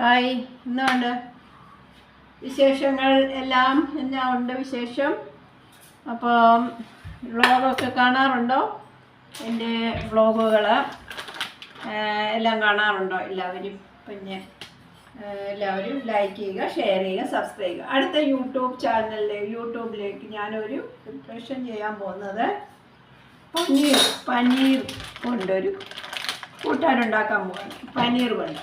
Hi, എന്തുണ്ട് വിശേഷങ്ങൾ എല്ലാം? എന്നാ ഉണ്ട് വിശേഷം? അപ്പം വ്ളോഗൊക്കെ കാണാറുണ്ടോ? എൻ്റെ വ്ളോഗുകൾ എല്ലാം കാണാറുണ്ടോ എല്ലാവരും? പിന്നെ എല്ലാവരും ലൈക്ക് ചെയ്യുക, ഷെയർ ചെയ്യുക, സബ്സ്ക്രൈബ് ചെയ്യുക. അടുത്ത യൂട്യൂബിലേക്ക് ഞാനൊരു പ്രിപ്പറേഷൻ ചെയ്യാൻ പോകുന്നത് പനീർ കൊണ്ടൊരു കൂട്ടാനുണ്ടാക്കാൻ പോകുന്നു. പനീർ കൊണ്ട്.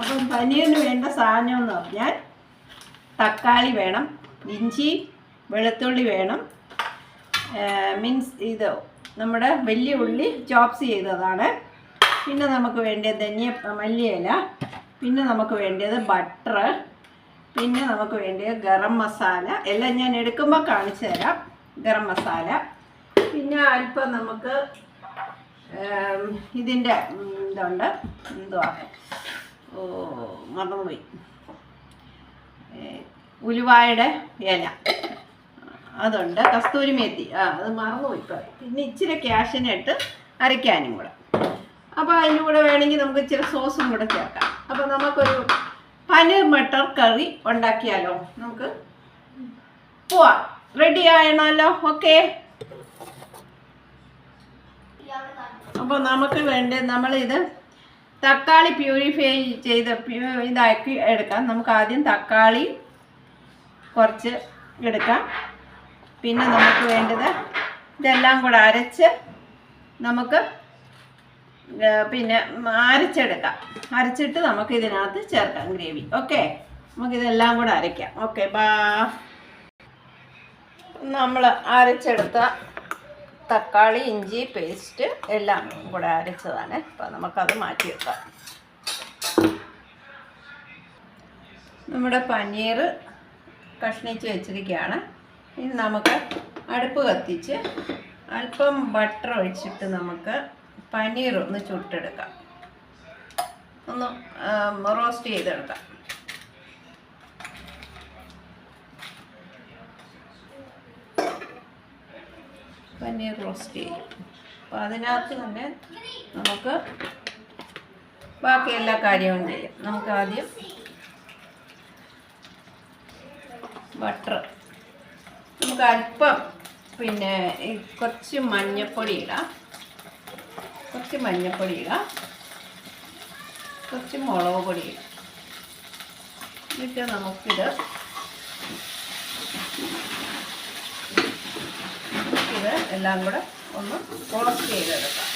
അപ്പം പനീറിന് വേണ്ട സാധനം എന്ന് പറഞ്ഞാൽ തക്കാളി വേണം, ഇഞ്ചി വെളുത്തുള്ളി വേണം, നമ്മുടെ വലിയ ഉള്ളി ചോപ്സ് ചെയ്തതാണ്. പിന്നെ നമുക്ക് വേണ്ടത് മല്ലിയില, പിന്നെ നമുക്ക് വേണ്ടത് ബട്ടർ, പിന്നെ നമുക്ക് വേണ്ടത് ഗരം മസാല. എല്ലാം ഞാൻ എടുക്കുമ്പോൾ കാണിച്ചു തരാം. ഗരം മസാല, പിന്നെ അല്പം നമുക്ക് ഇതിൻ്റെ ഇതുണ്ട്, മറന്നുപോയി, ഉലുവായുടെ ഇല അതുണ്ട്, കസ്തൂരി മേത്തി അത് മറന്നുപോയി ഇപ്പോൾ. പിന്നെ ഇച്ചിരി ക്യാഷിനിട്ട് അരയ്ക്കാനും കൂടെ. അപ്പോൾ അതിൻ്റെ കൂടെ വേണമെങ്കിൽ നമുക്ക് ഇച്ചിരി സോസും കൂടെ ചേർക്കാം. അപ്പോൾ നമുക്കൊരു പനീർ മട്ടർ കറി ഉണ്ടാക്കിയാലോ? നമുക്ക് പോവാം. റെഡി ആയണല്ലോ? ഓക്കെ. അപ്പോൾ നമുക്ക് നമ്മളിത് തക്കാളി പ്യൂരിഫൈ ചെയ്ത് ഇതാക്കി എടുക്കാം. നമുക്ക് ആദ്യം തക്കാളി കുറച്ച് എടുക്കാം. പിന്നെ നമുക്ക് വേണ്ടത് ഇതെല്ലാം കൂടെ അരച്ച് നമുക്ക് പിന്നെ അരച്ചെടുക്കാം. അരച്ചിട്ട് നമുക്ക് ഇതിനകത്ത് ചേർക്കാം ഗ്രേവി. ഓക്കെ, നമുക്കിതെല്ലാം കൂടെ അരയ്ക്കാം. ഓക്കെ, നമ്മൾ അരച്ചെടുത്ത തക്കാളി ഇഞ്ചി പേസ്റ്റ് എല്ലാം കൂടെ അരച്ചതാണ്. അപ്പോൾ നമുക്കത് മാറ്റി വെക്കാം. നമ്മുടെ പനീർ കഷ്ണിച്ച് വെച്ചിരിക്കുകയാണ്. ഇനി നമുക്ക് അടുപ്പ് കത്തിച്ച് അല്പം ബട്ടർ ഒഴിച്ചിട്ട് നമുക്ക് പനീർ ഒന്ന് ചുട്ടെടുക്കാം, ഒന്ന് റോസ്റ്റ് ചെയ്തെടുക്കാം. പനീർ റോസ്റ്റ് ചെയ്യും. അപ്പോൾ അതിനകത്ത് തന്നെ നമുക്ക് ബാക്കി എല്ലാ കാര്യവും ചെയ്യാം. നമുക്ക് ആദ്യം ബട്ടർ, നമുക്ക് അല്പം പിന്നെ കുറച്ച് മഞ്ഞൾപ്പൊടി ഇടാം, കുറച്ച് മുളക് പൊടി ഇടാം. എന്നിട്ട് നമുക്കിത് എല്ലാം കൂടെ ഒന്ന് റോസ്റ്റ് ചെയ്തെടുക്കാം.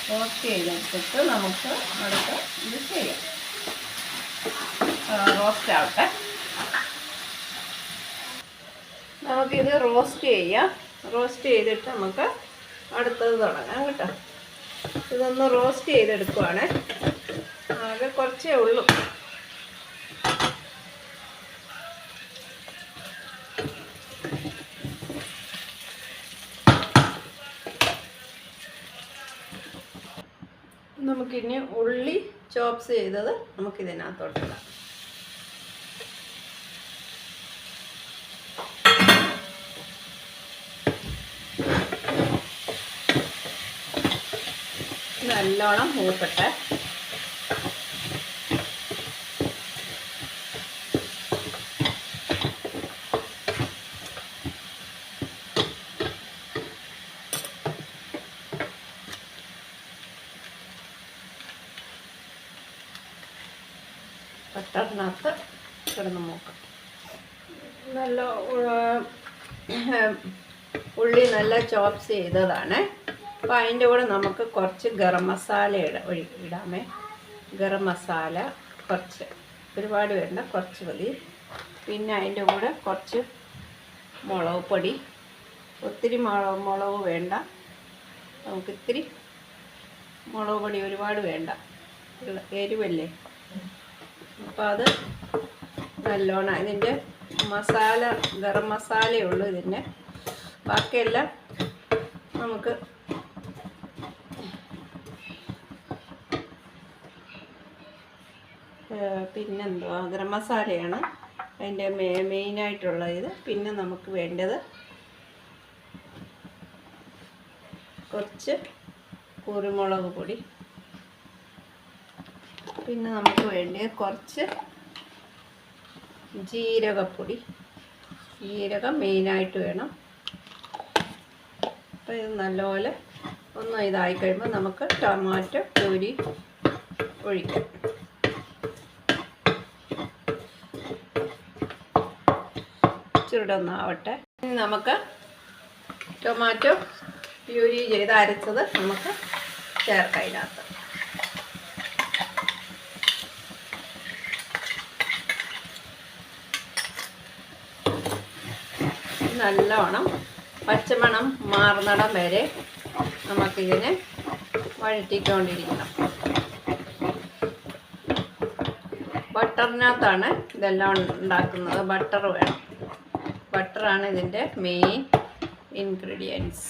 റോസ്റ്റ് ചെയ്തെടുത്തിട്ട് നമുക്ക് അടുത്ത് ഇത് ചെയ്യാം. റോസ്റ്റ് ആവട്ടെ. നമുക്കിത് റോസ്റ്റ് ചെയ്യാം. റോസ്റ്റ് ചെയ്തിട്ട് നമുക്ക് അടുത്തത് തുടങ്ങാം കേട്ടോ. ഇതൊന്ന് റോസ്റ്റ് ചെയ്തെടുക്കുവാണ്. ആകെ കുറച്ചേ ഉള്ളൂ. നമുക്കിനി ഉള്ളി ചോപ്സ് ചെയ്തത് നമുക്കിതിനകത്തോട്ടിടാം. നല്ലോണം മൂക്കട്ടെ. ബട്ടറിനകത്ത് കിടന്ന് മൂക്കാം. നല്ല ഉള്ളി നല്ല ചോപ്സ് ചെയ്തതാണ്. അപ്പോൾ അതിൻ്റെ കൂടെ നമുക്ക് കുറച്ച് ഗരം മസാല ഇടാമേ. ഗരം മസാല കുറച്ച്, ഒരുപാട് വേണ്ട, കുറച്ച് മതി. പിന്നെ അതിൻ്റെ കൂടെ കുറച്ച് മുളക് പൊടി, ഒത്തിരി മുളക് വേണ്ട, നമുക്ക് ഇത്തിരി മുളക് പൊടി, ഒരുപാട് വേണ്ട, എരിവല്ലേ. അപ്പോൾ അത് നല്ലോണം ഇതിൻ്റെ മസാല, ഗരം മസാലയേ ഉള്ളൂ ഇതിൻ്റെ. ബാക്കിയെല്ലാം നമുക്ക് പിന്നെന്തുവാ, ഗരം മസാലയാണ് അതിൻ്റെ മെയിനായിട്ടുള്ള ഇത്. പിന്നെ നമുക്ക് വേണ്ടത് കുറച്ച് കുരുമുളക് പൊടി, പിന്നെ നമുക്ക് വേണ്ടി കുറച്ച് ജീരകപ്പൊടി. ജീരകം മെയിനായിട്ട് വേണം. അപ്പോൾ ഇത് നല്ലപോലെ ഒന്ന് ഇതായി കഴിയുമ്പോൾ നമുക്ക് ടൊമാറ്റോ പ്യൂരി ഒഴിക്കാം. ഇച്ചിരി ഒന്നാവട്ടെ. ഇനി നമുക്ക് ടൊമാറ്റോ പ്യൂരി ചെയ്ത് അരച്ചത് നമുക്ക് ചേർക്കാം ഇതിനകത്ത്. നല്ലോണം പച്ചമണം മാറുന്നിടം വരെ നമുക്കിതിനെ വഴറ്റിക്കൊണ്ടിരിക്കണം. ബട്ടറിനകത്താണ് ഇതെല്ലാം ഉണ്ടാക്കുന്നത്. ബട്ടർ വേണം. ബട്ടറാണ് ഇതിൻ്റെ മെയിൻ ഇൻഗ്രീഡിയൻസ്.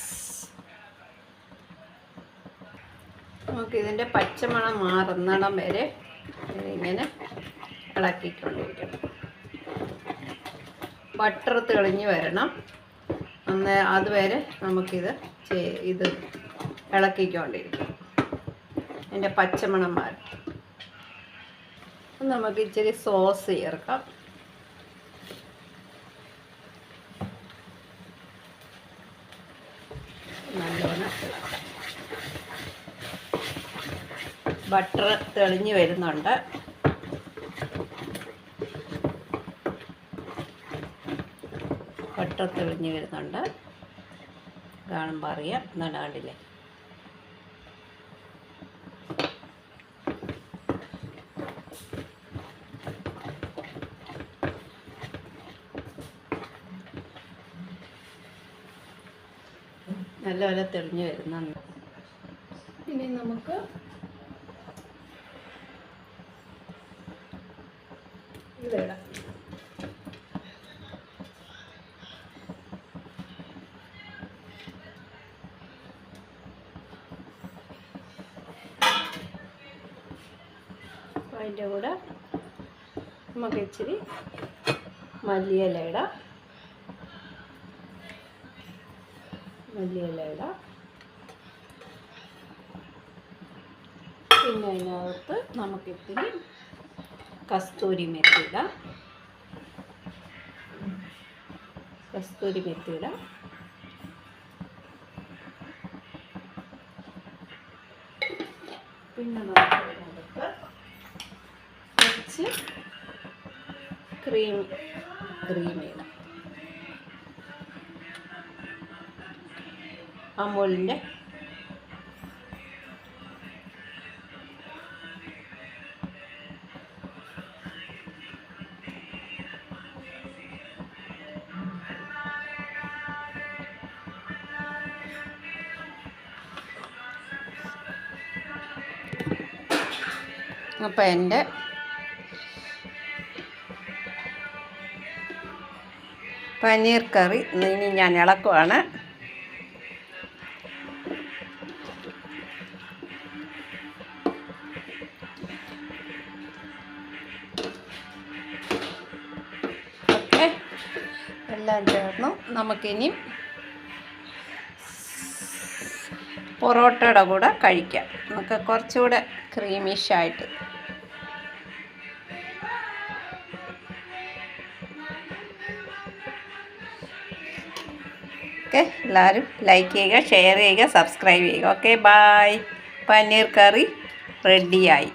നമുക്കിതിൻ്റെ പച്ചമണം മാറുന്നിടം വരെ ഇതിങ്ങനെ ഇളക്കിക്കൊണ്ടിരിക്കണം. ബട്ടർ തെളിഞ്ഞ് വരണം. അതുവരെ നമുക്കിത് ഇളക്കിക്കൊണ്ടിരിക്കും. അതിൻ്റെ പച്ചമണം മാറി. നമുക്ക് ഇച്ചിരി സോസ് ചേർക്കാം. നല്ലോണം ബട്ടർ തെളിഞ്ഞ് വരുന്നുണ്ട്. ബട്ടർ തെളിഞ്ഞ് വരുന്നുണ്ട്. കാണുമ്പോൾ അറിയാം. എന്നാണ് കണ്ടില്ലേ? നല്ലപോലെ തെളിഞ്ഞ് വരുന്നുണ്ട്. ഇനി നമുക്ക് ഇതിടാം. അതിൻ്റെ കൂടെ നമുക്ക് ഇച്ചിരി മല്ലിയില ഇടാം. പിന്നെ അതിനകത്ത് നമുക്കിത്തിരി കസ്തൂരി മെത്തി ഇടാം. പിന്നെ നമുക്ക് കുറച്ച് ക്രീം ഇടാം. അമൂലിൻ്റെ അപ്പോൾ എൻ്റെ പനീർ കറി ഇനി ഞാൻ ഇളക്കുവാണ്. ഓക്കെ, എല്ലാം ചേർന്നു. നമുക്കിനി പൊറോട്ടയുടെ കൂടെ കഴിക്കാം. നമുക്ക് കുറച്ചുകൂടെ ക്രീമിഷായിട്ട്. ഓക്കെ, എല്ലാവരും ലൈക്ക് ചെയ്യുക, ഷെയർ ചെയ്യുക, സബ്സ്ക്രൈബ് ചെയ്യുക. Okay, bye. പനീർ കറി റെഡിയായി.